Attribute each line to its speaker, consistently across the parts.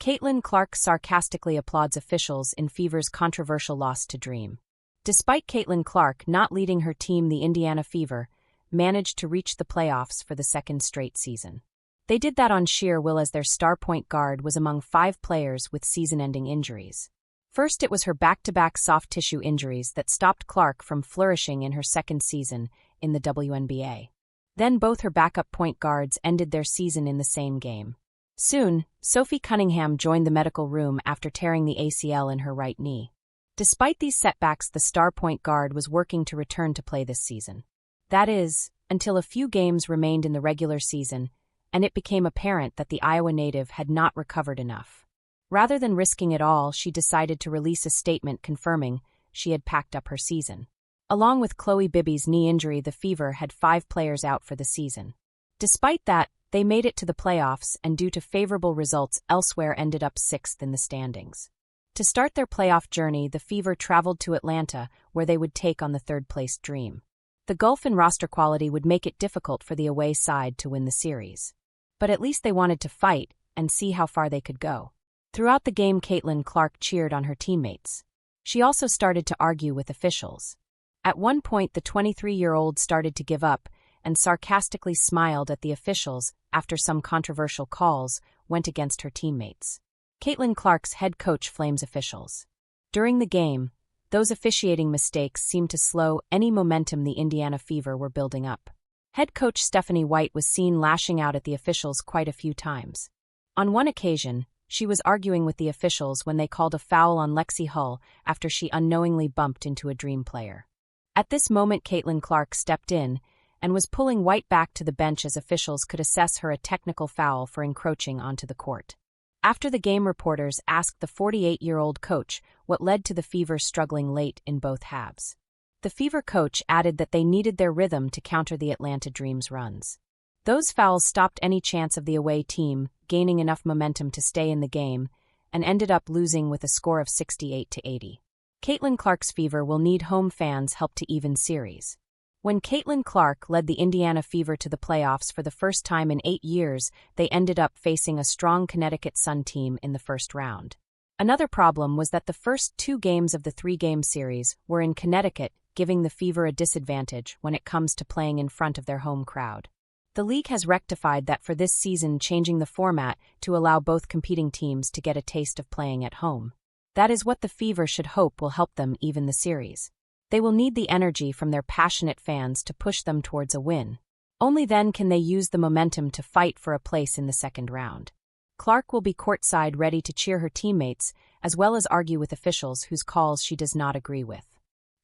Speaker 1: Caitlin Clark sarcastically applauds officials in Fever's controversial loss to Dream. Despite Caitlin Clark not leading her team, the Indiana Fever managed to reach the playoffs for the second straight season. They did that on sheer will, as their star point guard was among 5 players with season-ending injuries. First, it was her back-to-back soft tissue injuries that stopped Clark from flourishing in her second season in the WNBA. Then both her backup point guards ended their season in the same game. Soon, Sophie Cunningham joined the medical room after tearing the ACL in her right knee. Despite these setbacks, the star point guard was working to return to play this season. That is, until a few games remained in the regular season, and it became apparent that the Iowa native had not recovered enough. Rather than risking it all, she decided to release a statement confirming she had packed up her season. Along with Chloe Bibby's knee injury, the Fever had 5 players out for the season. Despite that, they made it to the playoffs and, due to favorable results elsewhere, ended up 6th in the standings. To start their playoff journey, the Fever traveled to Atlanta, where they would take on the third-placed Dream. The gulf in roster quality would make it difficult for the away side to win the series. But at least they wanted to fight and see how far they could go. Throughout the game, Caitlin Clark cheered on her teammates. She also started to argue with officials. At one point, the 23-year-old started to give up and sarcastically smiled at the officials after some controversial calls went against her teammates. Caitlin Clark's head coach flames officials. During the game, those officiating mistakes seemed to slow any momentum the Indiana Fever were building up. Head coach Stephanie White was seen lashing out at the officials quite a few times. On one occasion, she was arguing with the officials when they called a foul on Lexi Hull after she unknowingly bumped into a Dream player. At this moment, Caitlin Clark stepped in and was pulling White back to the bench as officials could assess her a technical foul for encroaching onto the court. After the game, reporters asked the 48-year-old coach what led to the Fever struggling late in both halves. The Fever coach added that they needed their rhythm to counter the Atlanta Dream's runs. Those fouls stopped any chance of the away team gaining enough momentum to stay in the game and ended up losing with a score of 68-80. Caitlin Clark's Fever will need home fans' help to even series. When Caitlin Clark led the Indiana Fever to the playoffs for the first time in 8 years, they ended up facing a strong Connecticut Sun team in the first round. Another problem was that the first 2 games of the 3-game series were in Connecticut, giving the Fever a disadvantage when it comes to playing in front of their home crowd. The league has rectified that for this season, changing the format to allow both competing teams to get a taste of playing at home. That is what the Fever should hope will help them even the series. They will need the energy from their passionate fans to push them towards a win. Only then can they use the momentum to fight for a place in the second round. Clark will be courtside ready to cheer her teammates, as well as argue with officials whose calls she does not agree with.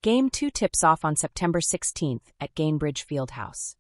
Speaker 1: Game 2 tips off on September 16th at Gainbridge Fieldhouse.